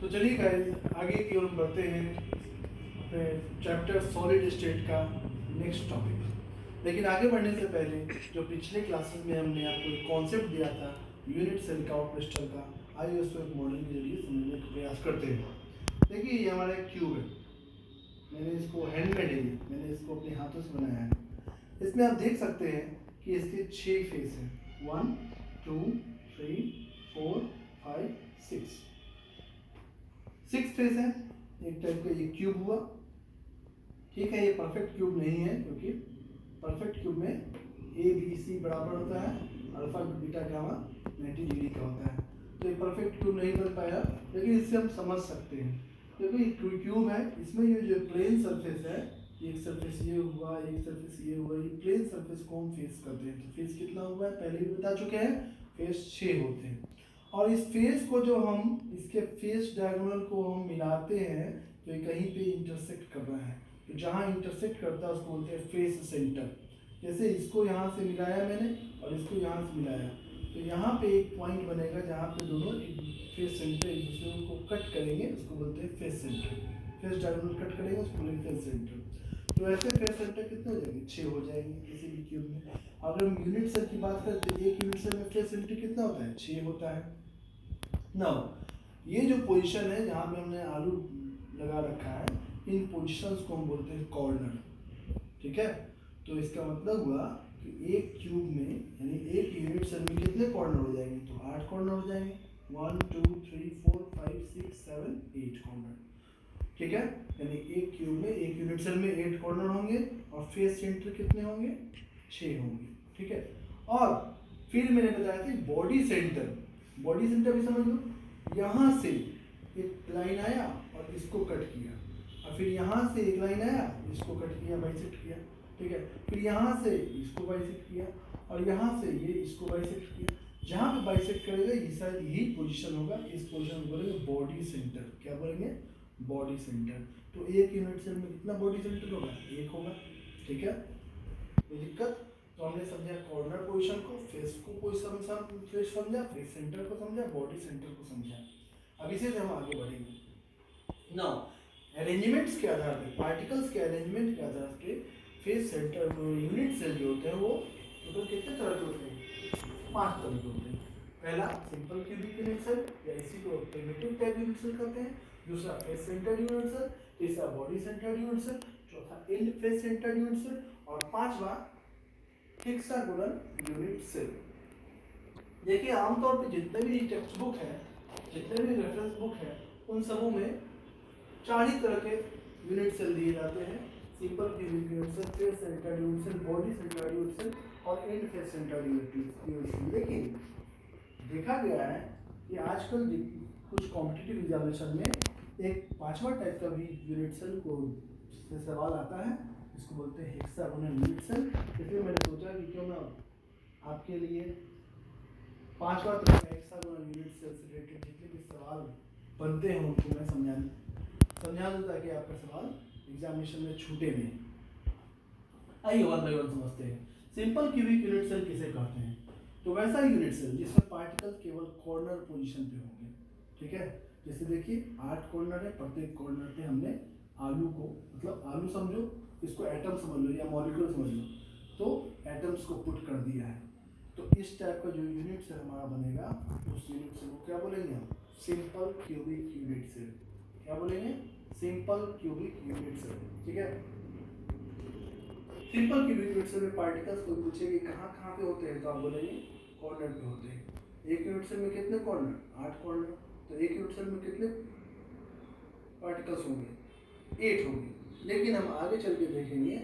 तो चलिए गाइस आगे की ओर हम बढ़ते हैं अपने चैप्टर सॉलिड स्टेट का नेक्स्ट टॉपिक। लेकिन आगे बढ़ने से पहले जो पिछले क्लासेस में हमने आपको एक कॉन्सेप्ट दिया था यूनिट सेल का और क्रिस्टल का, आइए उसको एक मॉडल के जरिए समझने का प्रयास करते हैं। देखिए ये हमारा एक क्यूब है, मैंने इसको हैंडमेड है, मैंने इसको अपने हाथों से बनाया है। इसमें आप देख सकते हैं कि इसके 6 फेस हैं, 1 2 3 4 5 6 फेस है। एक टाइप का ये क्यूब हुआ, ठीक है। ये परफेक्ट क्यूब नहीं है क्योंकि परफेक्ट क्यूब में ए बी सी बराबर होता है, अल्फा बीटा गामा 90 डिग्री का होता है। तो ये परफेक्ट क्यूब नहीं बन पाया, लेकिन इससे हम समझ सकते हैं क्योंकि क्यूब है, इसमें ये जो प्लेन सरफेस है, एक सरफेस ये हुआ, एक सरफेस ये हुआ, ये प्लेन सरफेस को हम फेस करते हैं। तो फेस कितना हुआ है पहले भी बता चुके हैं, फेस 6 होते हैं। और इस फेस को जो हम इसके फेस डायगोनल को हम मिलाते हैं तो ये कहीं पे इंटरसेक्ट कर रहा है, तो जहाँ इंटरसेक्ट करता है उसको बोलते हैं फेस सेंटर। जैसे इसको यहाँ से मिलाया मैंने और इसको यहाँ से मिलाया, तो यहाँ पे एक पॉइंट बनेगा जहाँ पे दोनों फेस सेंटर एक दूसरे को कट करेंगे, उसको बोलते हैं face centre. Face diagonal cut करेंगे उसको बोलेंगे फेस सेंटर। तो ऐसे फेस सेंटर कितने हो जाएंगे? 6 हो जाएंगे किसी भी क्यूब में। अगर हम यूनिट सेल की बात करें तो एक यूनिट सेल में फेस सेंटर कितना होता है? 6 होता है। नाउ ये जो पोजीशन है जहाँ पे हमने आलू लगा रखा है, इन पोजीशंस को हम बोलते हैं कॉर्नर, ठीक है। तो इसका मतलब हुआ कि एक क्यूब में यानी एक यूनिट सेल में कितने कॉर्नर हो जाएंगे? तो 8 कॉर्नर हो जाएंगे, 1 2 3 4 5 6 7 8 कॉर्नर, ठीक है। यानी एक क्यूब में एक यूनिट सेल में 8 कॉर्नर होंगे और फेस सेंटर कितने होंगे? 6 होंगे, ठीक है। और फिर मैंने बताया था बॉडी सेंटर, बॉडी सेंटर भी समझ लो, यहाँ से एक लाइन आया और इसको कट किया, और फिर यहाँ से एक लाइन आया, इसको कट किया, बाइसेक्ट किया, ठीक है। फिर यहाँ से इसको बाइसेक्ट किया और यहाँ से ये इसको बाइसेक्ट किया। जहाँ पे बाइसेक्ट करेगा ये शायद यही पोजीशन होगा, इस पोजीशन को बोलेंगे बॉडी सेंटर। क्या बोलेंगे? Body centre. तो एक यूनिट सेल में कितना बॉडी सेंटर होगा? 1 होगा, ठीक है। कोई दिक्कत? तो हमने समझा कॉर्नर पोजीशन को, फेस को पोजीशन फेस समझा, फेस सेंटर को समझा, बॉडी सेंटर को समझा। अब इसे से हम आगे बढ़ेंगे। नाउ अरेंजमेंट्स के आधार पे, पार्टिकल्स के अरेंजमेंट के आधार पे फेस सेंटर यूनिट सेल जो होते हैं वो टोटल कितने तरह के होते हैं? 5 तरह के होते हैं। पहला सिंपल क्यूबिक यूनिट सेल या इसी को प्रिमिटिव टाइप यूनिट सेल कहते हैं। दूसरा फेस सेंटर यूनिट सेल, तीसरा बॉडी सेंटर यूनिट सेल, चौथा end face centre unit cell और पांचवा हेक्सागोनल यूनिट सेल। देखिए आमतौर पे जितने भी टेक्स्ट बुक है, जितने भी रेफरेंस बुक है, उन सबों में 4 ही तरह के यूनिट सेल दिए जाते हैं। Simple cubic unit cell, face centre unit cell, body centre unit cell और end face centre unit cell. लेकिन देखा गया है कि आजकल कुछ कॉम्पिटिटिव एग्जामिनेशन में एक 5वां टाइप का भी यूनिट सेल को से सवाल आता है, इसको बोलते हैं हेक्सागोनल यूनिट सेल। इसलिए मैंने सोचा कि क्यों ना आपके लिए 5वां तरह का हेक्सागोनल यूनिट सेल से रिलेटेड जितने भी सवाल बनते हैं उनको मैं समझा दूँ ताकि आपका सवाल एग्जामिनेशन में छूटे नहीं। आइए वन बाय वन समझते हैं। सिंपल क्यूबिक यूनिट सेल किसे कहते हैं? तो वैसा यूनिट सेल जिसमें पार्टिकल केवल कॉर्नर पोजीशन पे होंगे, ठीक है। जैसे देखिए 8 कॉर्नर है, प्रत्येक कॉर्नर पे हमने आलू को, मतलब आलू समझो, इसको एटम समझ लो या मॉलिक्यूल समझ लो, तो एटम्स को पुट कर दिया है। तो इस टाइप का जो यूनिट सेल हमारा बनेगा, उस यूनिट सेल को क्या बोलेंगे हम? Simple cubic unit cell. क्या बोलेंगे? सिंपल क्यूबिक यूनिट सेल, ठीक है। सिंपल क्यूबिक यूनिट सेल में पार्टिकल्स को पूछेंगे कहाँ कहाँ पे होते हैं, तो आप बोलेंगे कॉर्नर पे होते हैं। एक यूनिट सेल में कितने कॉर्नर? 8 कॉर्नर। तो एक यूनिट सेल में कितने पार्टिकल्स होंगे? 8 होंगे। लेकिन हम आगे चल के देखेंगे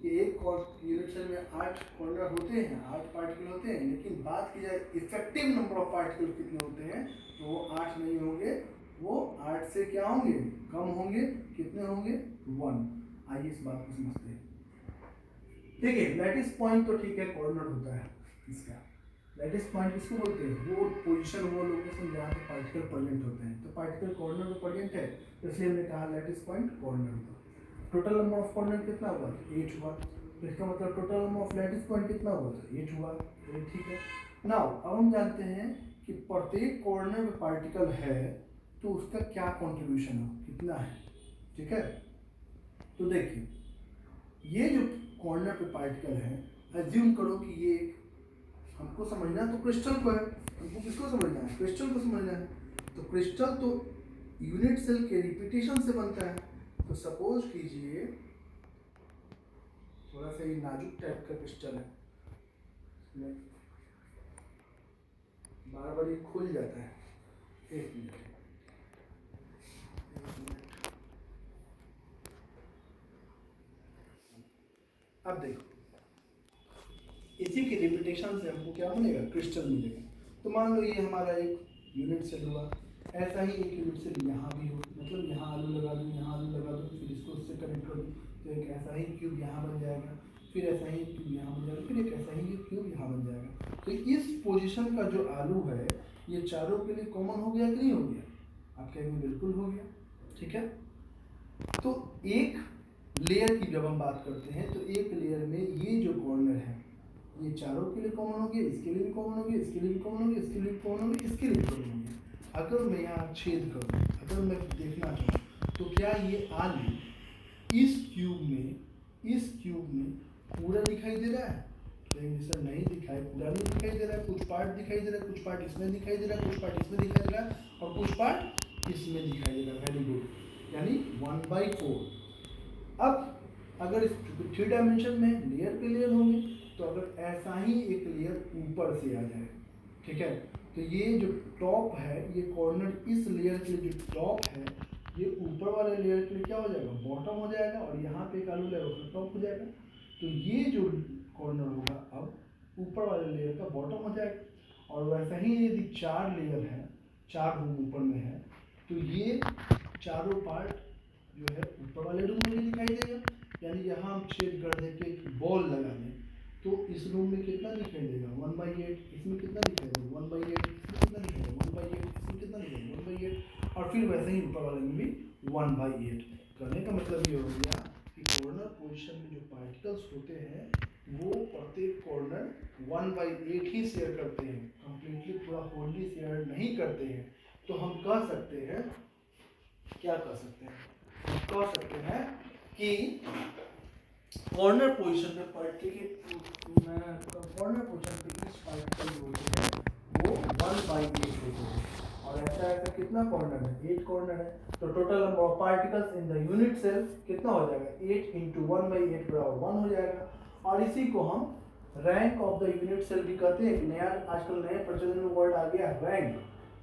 कि एक यूनिट सेल में 8 कॉर्नर होते हैं, 8 पार्टिकल होते हैं, लेकिन बात की जाए इफेक्टिव नंबर ऑफ पार्टिकल कितने होते हैं, तो वो 8 नहीं होंगे, वो 8 से क्या होंगे? कम होंगे। कितने होंगे? 1। आइए इस बात को समझते हैं। ठीक है, लैटिस पॉइंट तो ठीक है, कॉर्नर होता है इसका। लैटिस पॉइंट किसको बोलते हैं? वो पोजीशन, वो लोकेशन जहाँ पे पार्टिकल प्रेजेंट होते हैं। तो पार्टिकल कॉर्नर में प्रेजेंट है, तो इसलिए हमने कहा लैटिस पॉइंट कॉर्नर होगा। टोटल नंबर ऑफ कॉर्नर कितना हुआ? 8 हुआ। तो इसका मतलब total number of lattice point कितना हुआ? 8 हुआ। तो ठीक है। नाउ अब हम जानते हैं कि प्रत्येक कॉर्नर में पार्टिकल है, तो उसका क्या कंट्रीब्यूशन है, कितना है, ठीक है। तो देखिए ये जो कॉर्नर पे पार्टिकल है, एज्यूम करो कि ये हमको समझना तो क्रिस्टल को है, हमको किसको समझना है, क्रिस्टल को समझना है। तो क्रिस्टल तो यूनिट सेल के रिपीटेशन से बनता है। तो सपोज कीजिए थोड़ा सा ये नाजुक टाइप का क्रिस्टल है, बार बार ये खुल जाता है। एक मिनट, अब देखो इसी के रिपीटेशन से हमको क्या मिलेगा, क्रिस्टल मिलेगा। तो मान लो ये हमारा एक यूनिट सेल हुआ, ऐसा ही एक यूनिट सेल यहाँ भी हो, मतलब यहाँ आलू लगा दूँ, यहाँ आलू लगा दूँ, फिर इसको उससे कनेक्ट कर दूँ, तो एक ऐसा ही क्यूब यहाँ बन जाएगा, फिर ऐसा ही क्यूब यहाँ बन जाएगा, फिर एक ऐसा ही क्यूब यहाँ बन जाएगा। तो इस पोजीशन का जो आलू है ये चारों के लिए कॉमन हो गया कि नहीं हो गया, आप कहेंगे बिल्कुल हो गया, ठीक है। तो एक लेयर की जब हम बात करते हैं तो एक लेयर में ये जो कॉर्नर है ये चारों के लिए कॉमन हो गया, इसके लिए भी कॉमन हो गया, इसके लिए भी कॉमन हो गया, इसके लिए भी कॉमन हो गया, इसके लिए भी कॉमन हो गया। अगर मैं यहाँ छेद करूँ, अगर मैं देखना चाहूँ तो क्या ये आलू इस क्यूब में पूरा दिखाई दे रहा है, लेकिन सर नहीं दिखाई, पूरा नहीं दिखाई दे रहा है, कुछ पार्ट दिखाई दे रहा है, कुछ पार्ट इसमें दिखाई दे रहा है, कुछ पार्ट इसमें दिखाई दे रहा है और कुछ पार्ट इसमें दिखाई दे रहा है। वेरी गुड, यानी 1/4। अब अगर इस 3 डायमेंशन में लेयर पे लेयर होंगे तो अगर ऐसा ही एक लेयर ऊपर से आ जाए, ठीक है, तो ये जो टॉप है, ये कॉर्नर इस लेयर के लिए जो टॉप है ये ऊपर वाले लेयर के लिए क्या हो जाएगा, बॉटम हो जाएगा, और यहाँ पे एक आलू लेयर उसका टॉप हो जाएगा। तो ये जो कॉर्नर होगा अब ऊपर वाले लेयर का बॉटम हो जाएगा। और वैसा ही यदि 4 लेयर है, 4 रूम ऊपर में है, तो ये चारों पार्ट जो है ऊपर वाले रूम में भी दिखाई देगा। यानी यहाँ हम छेद कर देके एक बॉल लगा दें तो इस रूम में कितना दिखाई देगा, 1/8, इसमें कितना दिखाई देगा 1/8, इसमें कितना दिखाई देगा 1/8, इसमें कितना दिखाई 1/8, और फिर वैसे ही ऊपर वाले में भी 1/8। करने का मतलब ये हो गया कि कॉर्नर पोजीशन में जो पार्टिकल्स होते हैं वो प्रत्येक कॉर्नर 1/8 ही शेयर करते हैं, कंप्लीटली पूरा होल्डली शेयर नहीं करते हैं। तो हम कह सकते हैं, क्या कह सकते हैं, कह सकते हैं कि कॉर्नर पोजीशन पे कॉर्नर पोजीशन पे इस पार्टिकल जो होते हैं वो 1/8 होते हैं। और ऐसा ऐसा कितना कॉर्नर है, 8 कॉर्नर है। तो total number of particles in the unit cell कितना हो जाएगा, 8 × 1/8 बराबर 1 हो जाएगा। और इसी को हम rank of the unit cell भी कहते हैं। नया आजकल नए प्रचलन में वर्ड आ गया रैंक।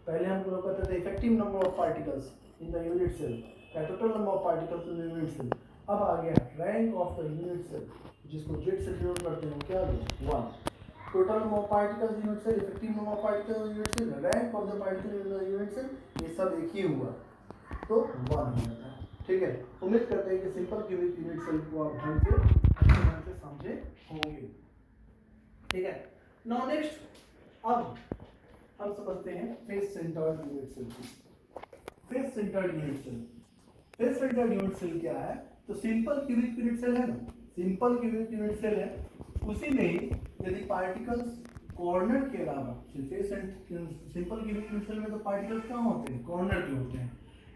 पहले हम लोग कहते थे effective number of particles in the unit cell या total number of particles in the unit cell. अब आ गया rank of the unit cell, जिसको जेड से डिनोट करते हैं, क्या होगा 1। Total number of particles unit cell, effective number of particles unit cell, rank of the particle in the unit cell, ये सब एक ही हुआ तो 1 हो जाता है। ठीक है, उम्मीद करते हैं कि सिंपल क्यूबिक यूनिट सेल को आप ढंग से अच्छे ढंग से समझे होंगे। ठीक है, नाउ नेक्स्ट अब हम समझते हैं face centred unit cell. Face centred unit cell, face centred unit cell क्या है, तो सिंपल क्यूबिक यूनिट सेल है ना, सिंपल क्यूबिक यूनिट सेल है, उसी में ही यदि पार्टिकल्स कॉर्नर के अलावा, सिंपल क्यूबिक यूनिट सेल में तो पार्टिकल्स कहाँ होते हैं, कॉर्नर पे होते हैं।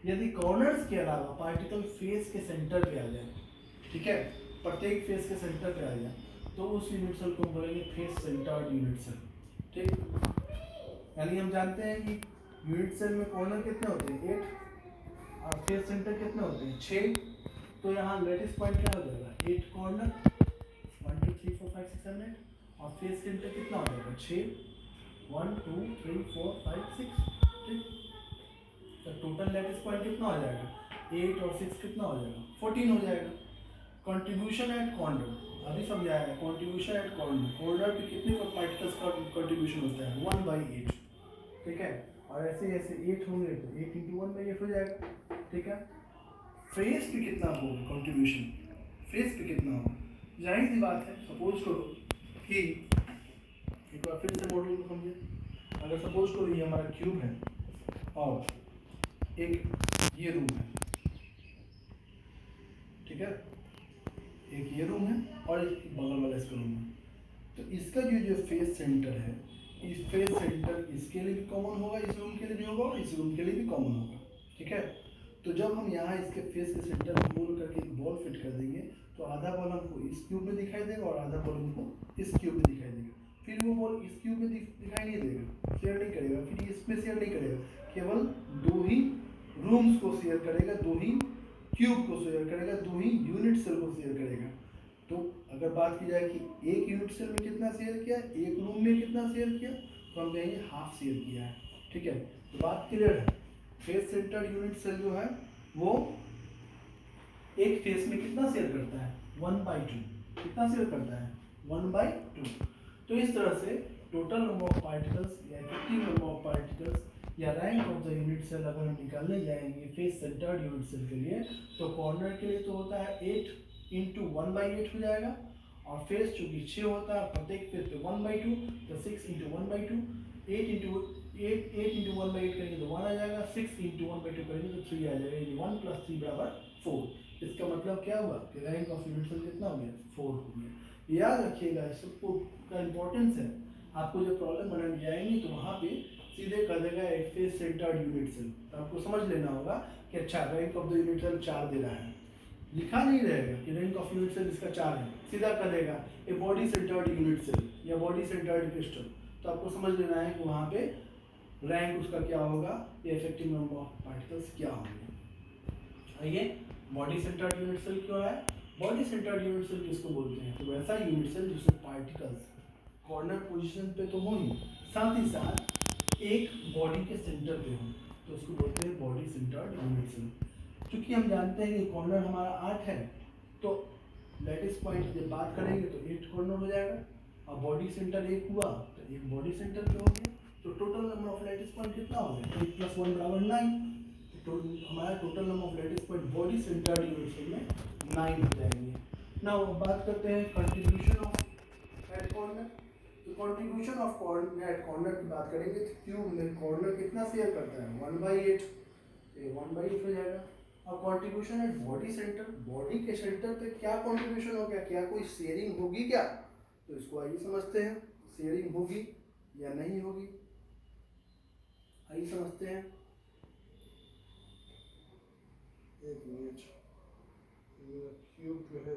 यदि कॉर्नर्स के अलावा पार्टिकल फेस के सेंटर पे आ जाए, ठीक है, प्रत्येक फेस के सेंटर पे आ जाए, तो उस यूनिट सेल को हम बोलेंगे फेस सेंटर्ड यूनिट सेल। ठीक, यानी हम जानते हैं कि यूनिट सेल में कॉर्नर कितने होते हैं 8 और फेस सेंटर कितने होते हैं 6। तो यहाँ लेटिस पॉइंट क्या हो जाएगा 8 कॉर्नर 1 2 3 4 5 6 7 8 और फेस सेंटर कितना हो जाएगा 6 1 2 3 4 5 6। ठीक, तो टोटल लेटिस पॉइंट कितना हो जाएगा 8 और 6 कितना हो जाएगा 14 हो जाएगा। कंट्रीब्यूशन एट कॉर्नर अभी समझाया है, कंट्रीब्यूशन एट कॉर्नर, कॉर्नर पे कितने पार्टिकल्स का कंट्रीब्यूशन होता है 1/8। ठीक है, और ऐसे ऐसे 8 होंगे तो 8 × 1/8 हो जाएगा। ठीक है, फेस पे कितना होगा कंट्रीब्यूशन, फेस पे कितना होगा, जाहिर सी बात है, सपोज करो कि एक बार फिर से मॉडल को समझे, अगर सपोज करो ये हमारा क्यूब है और एक ये रूम है, ठीक है, एक ये रूम है और एक बगल वाला इसका रूम है, तो इसका जो फेस सेंटर है, इस फेस सेंटर इसके लिए भी कॉमन होगा, इस रूम के लिए भी होगा और इस रूम के लिए भी कॉमन होगा। ठीक है। तो जब हम यहाँ इसके फेस के सेंटर में होल करके एक बॉल फिट कर देंगे तो आधा बॉल हमको इस क्यूब में दिखाई देगा और आधा बॉल हमको इस क्यूब में दिखाई देगा। फिर वो बॉल इस क्यूब में दिखाई नहीं देगा, शेयर नहीं करेगा, फिर इसमें शेयर नहीं करेगा, केवल दो ही रूम्स को शेयर करेगा, दो ही क्यूब को शेयर करेगा, दो ही यूनिट सेल को शेयर करेगा। तो अगर बात की जाए कि एक यूनिट सेल में कितना शेयर किया, एक रूम में कितना शेयर किया, तो हम कहेंगे हाफ शेयर किया है। ठीक है, तो बात क्लियर है। फेस सेंटर्ड यूनिट सेल जो है वो एक फेस में कितना शेयर करता है, 1/2। कितना शेयर करता है, 1/2। तो इस तरह से टोटल नंबर ऑफ पार्टिकल्स या इफेक्टिव नंबर ऑफ पार्टिकल्स या rank of the unit cell अगर हम निकालने जाएंगे फेस सेंटर्ड यूनिट सेल के लिए, तो कॉर्नर के लिए तो होता है 8 × 1/8 हो जाएगा, और फेस चूंकि 6 होता है प्रत्येक फेस पे 1/2, तो 6 × 1/2, 8 × 1/8 करेंगे तो 1 आ जाएगा, 6 × 1/2 करेंगे तो 3 आ जाएगा, 1 + 3 = 4। इसका मतलब क्या हुआ कि रैंक ऑफ यूनिट सेल कितना हो गया, 4 हो गया। याद रखिएगा, इस सबको का इंपॉर्टेंस है। आपको जब प्रॉब्लम बनाने जाएंगे तो वहाँ पे सीधे कर देगा एक फेस सेंटर्ड यूनिट सेल, तो आपको समझ लेना होगा कि अच्छा rank of the unit cell 4 दे रहा है, लिखा नहीं रहेगा कि रैंक ऑफ यूनिट सेल इसका 4 है, सीधा कर देगा a body centred unit cell या बॉडी सेंटर्ड क्रिस्टल। तो आपको समझ लेना है कि वहाँ पे रैंक उसका क्या होगा, इफेक्टिव नंबर ऑफ पार्टिकल्स क्या होंगे। आइए, बॉडी सेंटर्ड यूनिट सेल क्यों है, बॉडी सेंटर्ड यूनिट सेल किसको बोलते हैं, तो वैसा यूनिट सेल जिसमें पार्टिकल्स कॉर्नर पोजीशन पे तो हो ही, साथ ही साथ एक बॉडी के सेंटर पे हो, तो उसको बोलते हैं बॉडी सेंटर्ड यूनिट सेल। क्योंकि हम जानते हैं कि कॉर्नर हमारा 8 है, तो लैटिस पॉइंट जब बात करेंगे तो 8 कॉर्नर हो जाएगा, और बॉडी सेंटर 1 हुआ तो एक बॉडी सेंटर पे हो गया, तो total number of lattice point कितना हो गया, 8 + 1 = 9। तो हमारा total number of lattice point body centred unit cell में 9 हो जाएंगे। नाउ बात करते हैं कंट्रीब्यूशन ऑफ एट कॉर्नर। तो contribution of corner at corner की बात करेंगे तो क्यूब में कॉर्नर कितना शेयर करता है, 1/8, ये 1/8 हो जाएगा। और contribution at body centre, body के सेंटर पे क्या कंट्रीब्यूशन हो गया, क्या कोई शेयरिंग होगी क्या, तो इसको आइए समझते हैं, शेयरिंग होगी या नहीं होगी, आइए समझते हैं। एक मिनट, क्यूब जो है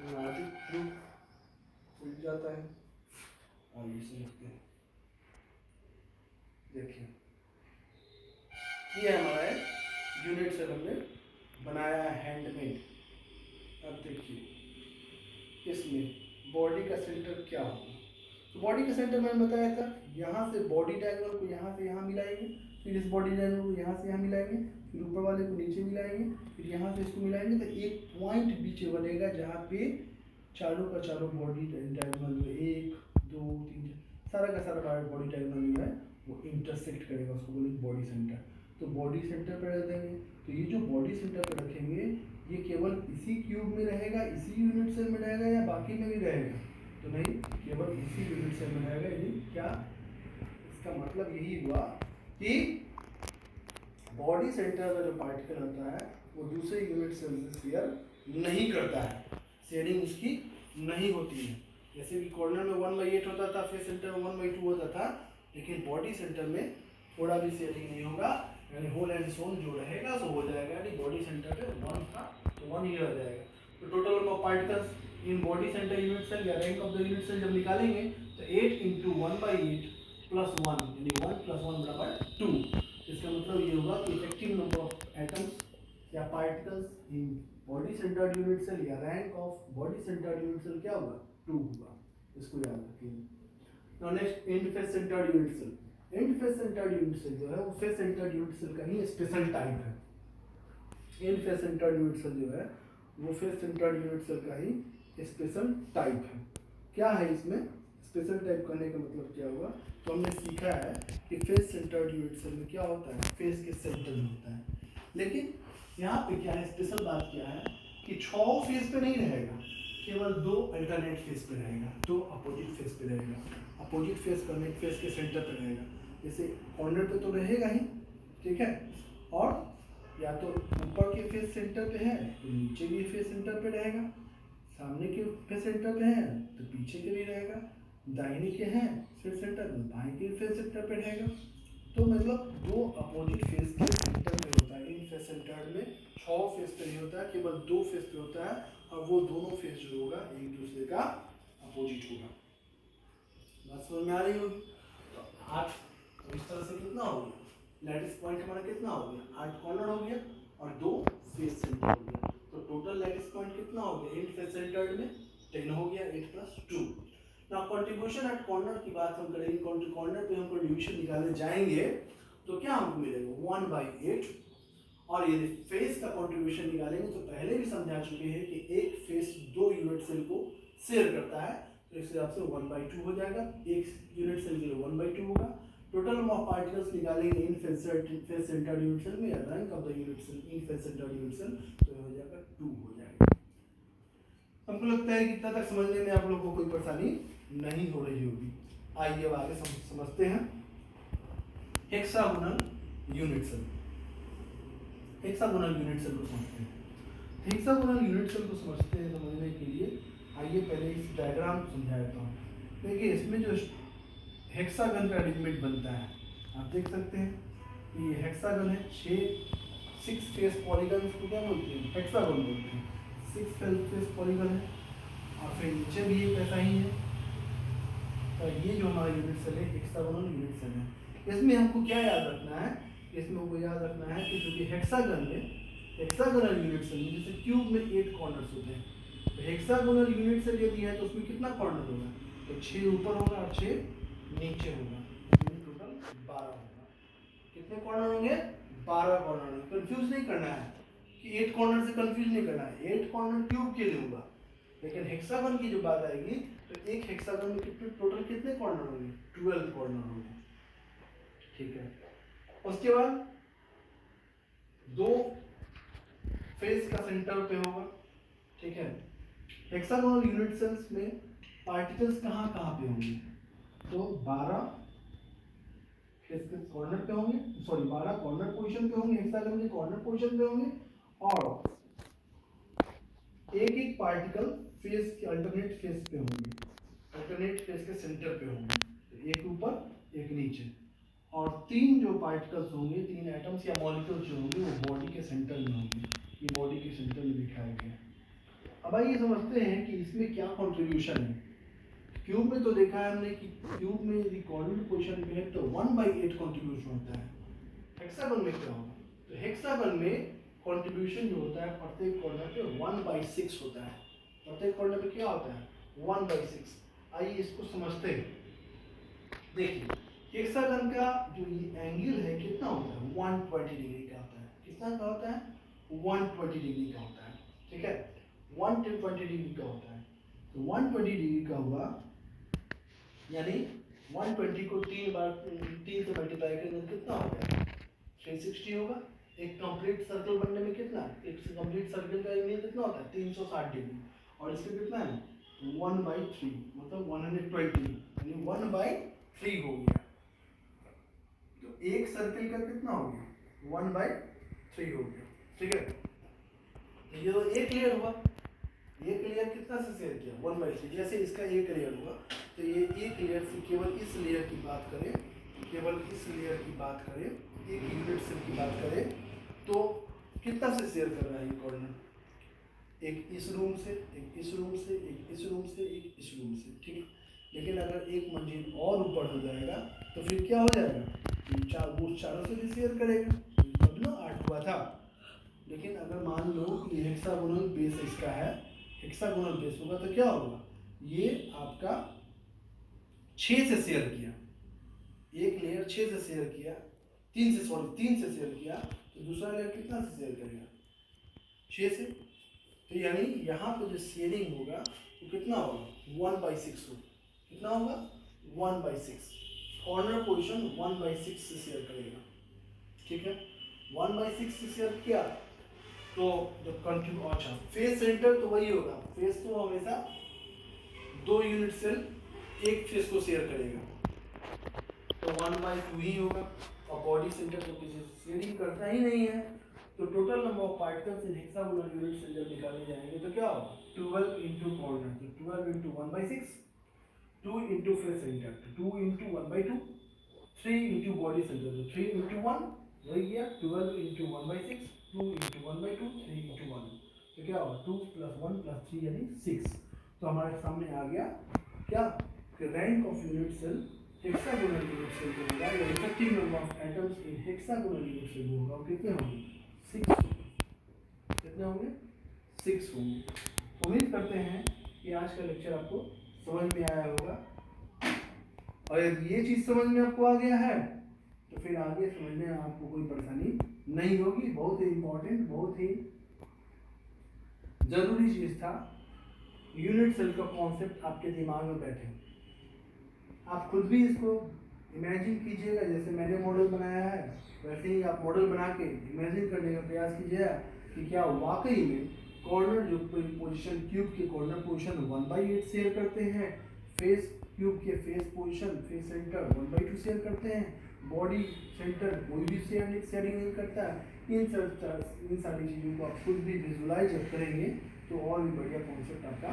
नाजुक क्यूब उलट जाता है, आइए समझते हैं। देखिए, ये हमारा यूनिट सेल हमने बनाया है हैंडमेड। अब देखिए इसमें बॉडी का सेंटर क्या होगा, तो बॉडी का सेंटर मैंने बताया था, यहाँ से बॉडी डायगोनल को यहाँ से यहाँ मिलाएंगे, फिर इस बॉडी डायगोनल को यहाँ से यहाँ मिलाएंगे, फिर ऊपर वाले को नीचे मिलाएंगे, फिर यहाँ से इसको मिलाएंगे, तो एक पॉइंट बीच में बनेगा जहाँ पे चारों का चारों बॉडी डायगोनल में 1 2 3 सारा का सारा बॉडी डायगोनल जो है वो इंटरसेक्ट करेगा, उसको बोलेंगे बॉडी सेंटर। तो बॉडी सेंटर पर रख देंगे, तो ये जो बॉडी सेंटर पर रखेंगे ये केवल इसी क्यूब में रहेगा, इसी यूनिट सेल में रहेगा, या बाकी में भी रहेगा, तो नहीं, केवल इसी यूनिट सेल में रहेगा। यानी क्या, इसका मतलब यही हुआ कि बॉडी सेंटर का जो पार्टिकल होता है वो दूसरे यूनिट सेल से शेयर नहीं करता है, शेयरिंग उसकी नहीं होती है। जैसे कि कॉर्नर में 1/8 होता था, फेस सेंटर में 1/2 होता था, लेकिन बॉडी सेंटर में थोड़ा भी शेयरिंग नहीं होगा, यानी होल एंड सोल जो रहेगा सो हो जाएगा, यानी बॉडी सेंटर पे 1 था तो 1 ही रह जाएगा। तो total number of particles in body centre unit cell या rank of the unit cell जब निकालेंगे तो 8 × 1/8 + 1, यानी 1 + 1 = 2। इसका मतलब ये होगा कि इफेक्टिव नंबर ऑफ एटम्स या particles in body centred unit cell या rank of body centred unit cell क्या होगा, 2 होगा। इसको याद रखिए। Now next, end face centred unit cell. End face centred unit cell जो है वो फेस सेंटर्ड यूनिट सेल का ही स्पेशल टाइप है। End face centred unit cell जो है वो फेस सेंटर्ड यूनिट सेल का ही स्पेशल टाइप है। क्या है इसमें स्पेशल टाइप करने का मतलब क्या हुआ, तो हमने सीखा है कि फेस सेंटर्ड यूनिट सेल में क्या होता है, फेस के सेंटर में होता है। लेकिन यहाँ पे क्या है, स्पेशल बात क्या है कि 6 फेस पे नहीं रहेगा, केवल 2 अल्टरनेट फेस पे रहेगा, 2 अपोजिट फेस पे रहेगा। अपोजिट फेस कनेक्ट फेस के सेंटर पे रहेगा, जैसे कॉर्नर पे तो रहेगा ही, ठीक है, और या तो ऊपर के फेस सेंटर पे है तो नीचे भी फेस सेंटर पे रहेगा, सामने के फेस सेंटर पे है तो पीछे के भी रहेगा, दाहिने के हैं फेस सेंटर तो बाएं के फेस सेंटर पे रहेगा। तो मतलब 2 अपोजिट फेस के सेंटर पे होता है इन फेस पे नहीं होता है, केवल 2 फेस पे होता है, और वो दोनों फेस जो होगा एक दूसरे का अपोजिट होगा। बात समझ में आ रही होगी। तो 8 तो इस तरह से कितना हो गया, लैटिस पॉइंट हमारा कितना हो गया, 8 कॉर्नर हो गया और 2 फेस सेंटर हो गया। तो टोटल लैटिस पॉइंट कितना हो गया, 8 फेस सेंटर्ड में 10 हो गया, 8 + 2। ना कंट्रीब्यूशन एट कॉर्नर की बात हम करेंगे, कॉर्नर पे हम कंट्रीब्यूशन निकालने जाएंगे तो क्या हमको मिलेगा 1/8, और यदि फेस का कंट्रीब्यूशन निकालेंगे तो पहले भी समझा चुके हैं कि एक फेस 2 यूनिट सेल को शेयर करता है, तो इस हिसाब से 1/2 हो जाएगा, एक यूनिट सेल के लिए 1/2 होगा। टोटल नंबर ऑफ पार्टिकल्स निकालेंगे in face centred unit cell में या rank of the unit cell in face centred unit cell, तो हो जाएगा 2 हो जाएगा। हमको लगता है कि इतना तक समझने में आप लोगों को कोई परेशानी नहीं हो रही होगी। आइए अब आगे समझते हैं hexagonal unit cell. Hexagonal unit cell को समझते हैं। हेक्सागोनल यूनिट सेल को समझने के लिए आइए पहले इस डायग्राम को समझा देता हूँ। देखिए इसमें जो हेक्सागन का अरेंजमेंट बनता है, आप देख सकते हैं कि ये हेक्सागन है, 6 फेस पॉलीगन को क्या बोलते हैं, हेक्सागन बोलते हैं। 6 फेस पॉलीगन है, और फिर नीचे भी एक ऐसा ही है। तो ये जो हमारा यूनिट सेल है हेक्सागोनल यूनिट सेल है। इसमें हमको क्या याद रखना है, इसमें हमको याद रखना है कि जो कि हेक्सागन में, हेक्सागोनल यूनिट सेल में जैसे क्यूब में 8 कॉर्नर्स होते हैं, तो हेक्सागोनल यूनिट सेल यदि है तो उसमें कितना कॉर्नर होगा, तो 6 ऊपर होगा और 6 नीचे होगा, टोटल 12 होगा। कितने कॉर्नर होंगे, 12 कॉर्नर होंगे। कंफ्यूज नहीं करना है कि 8 कॉर्नर से कंफ्यूज नहीं करना है, 8 कॉर्नर क्यूब के लिए होगा, लेकिन हेक्सागन की जो बात आएगी तो एक हेक्सागन में कितने टोटल कितने कॉर्नर होंगे, 12 कॉर्नर होंगे। ठीक है, उसके बाद 2 फेस का सेंटर पे होगा। ठीक है, हेक्सागोनल यूनिट सेल्स में पार्टिकल्स कहाँ कहाँ पे होंगे, तो 12 फेस के कॉर्नर पे होंगे, सॉरी 12 कॉर्नर पोजीशन पे होंगे, हेक्सागन के कॉर्नर पोजीशन पे होंगे, और एक एक पार्टिकल फेस के अल्टरनेट फेस पे होंगे, अल्टरनेट फेस के सेंटर पे होंगे, एक ऊपर एक नीचे, और 3 जो पार्टिकल्स होंगे, 3 एटम्स या मॉलिक्यूल्स जो होंगे वो बॉडी के सेंटर में होंगे। ये बॉडी के सेंटर में दिखाया गया है। अब आइए समझते हैं कि इसमें क्या कंट्रीब्यूशन है। क्यूब में तो देखा है हमने कि क्यूब में यदि कॉर्नर पोजीशन पे है तो 1/8 कंट्रीब्यूशन होता है। हेक्सागन में क्या होगा, तो हेक्सागन में कंट्रीब्यूशन जो होता है प्रत्येक कॉर्नर पे 1/6 होता है। प्रत्येक कॉर्नर पे क्या होता है, 1/6। आइए इसको समझते हैं। देखिए हेक्सागन का जो ये एंगल है कितना होता है, 120 डिग्री का होता है। कितना का होता है, 120 डिग्री का होता है। ठीक है, 120 डिग्री का होता है। तो 120 डिग्री का हुआ, यानी 120 को 3 से मल्टीप्लाई करेंगे कितना होगा, 360 होगा। एक कंप्लीट सर्कल बनने में कितना, एक कंप्लीट सर्कल का एरिया कितना होता है, 360 डिग्री, और इसमें कितना है 1/3, मतलब 120, यानी 1/3 हो गया। तो एक सर्कल का कितना हो गया, 1/3 हो गया। ठीक है, ये तो एक लेयर हुआ, एक लेयर कितना से शेयर किया, 1/3। जैसे इसका एक लेयर हुआ तो ये एक लेयर से केवल इस लेयर की बात करें, केवल इस लेयर की बात करें, एक यूनिट सेल की बात करें, तो कितना से शेयर कर रहा है ये कॉर्नर, एक इस रूम से, एक इस रूम से, एक इस रूम से, एक इस रूम से। ठीक, लेकिन अगर एक मंजिल और ऊपर हो जाएगा तो फिर क्या हो जाएगा, वो चारों से भी शेयर करेगा, तब ना 8 हुआ था। लेकिन अगर मान लो कि हेक्सागोनल बेस इसका है, हेक्सागोनल बेस होगा तो क्या होगा, ये आपका 6 से शेयर किया, एक लेयर 6 से शेयर किया, 3 से शेयर किया, तो दूसरा लेयर कितना से शेयर करेगा, 6 से। तो यानी यहाँ पे जो शेयरिंग होगा वो कितना होगा, 1/6 होगा। कितना होगा, 1/6। कॉर्नर पोजीशन 1/6 से शेयर करेगा। ठीक है, 1/6 से शेयर किया तो जब कंट्रीब्यूट, अच्छा फेस सेंटर तो वही होगा, फेस तो हमेशा 2 यूनिट सेल एक फेस को शेयर करेगा, तो 1/2 ही होगा। और बॉडी सेंटर तो किसी शेयरिंग करता ही नहीं है, तो total number of particles in hexagonal unit cell जब निकाले जाएंगे तो क्या होगा, 12 इंटू कॉर्नर, तो 12 into 1/6, 2 into face centre, 2 into 1/2, 3 into body centre, तो 3 इंटू 1 वही गया, 12 इंटू 1/6, 2 इंटू 1/2, 3 इंटू क्या होगा 2 + 1 + 3 यानी 6। तो हमारे सामने आ गया क्या कि rank of unit cell hexagonal unit cell जो होगा या effective number of atoms in hexagonal unit cell जो होगा वो कितने होंगे 6। कितने होंगे 6 होंगे। उम्मीद करते हैं कि आज का लेक्चर आपको समझ में आया होगा, और यदि ये चीज समझ में आपको आ गया है तो फिर आगे समझने में आपको कोई परेशानी नहीं होगी। बहुत ही इंपॉर्टेंट, बहुत ही जरूरी चीज था। यूनिट सेल का कॉन्सेप्ट आपके दिमाग में बैठे, आप खुद भी इसको इमेजिन कीजिएगा। जैसे मैंने मॉडल बनाया है वैसे ही आप मॉडल बना के इमेजिन करने का प्रयास कीजिएगा कि क्या वाकई में कॉर्नर जो पोजीशन क्यूब के कॉर्नर पोजीशन 1/8 शेयर करते हैं, फेस क्यूब के face position face centre 1/2 share करते हैं, बॉडी सेंटर कोई भी शेयरिंग नहीं करता है। इन सारी चीज़ों को आप खुद भी विजुलाइज करेंगे तो और भी बढ़िया कॉन्सेप्ट आपका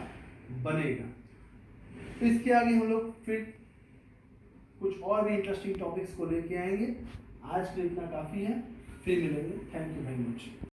बनेगा। तो इसके आगे हम लोग फिर कुछ और भी इंटरेस्टिंग टॉपिक्स को लेके आएंगे। आज के लिए इतना काफ़ी है, फिर मिलेंगे। Thank you very much.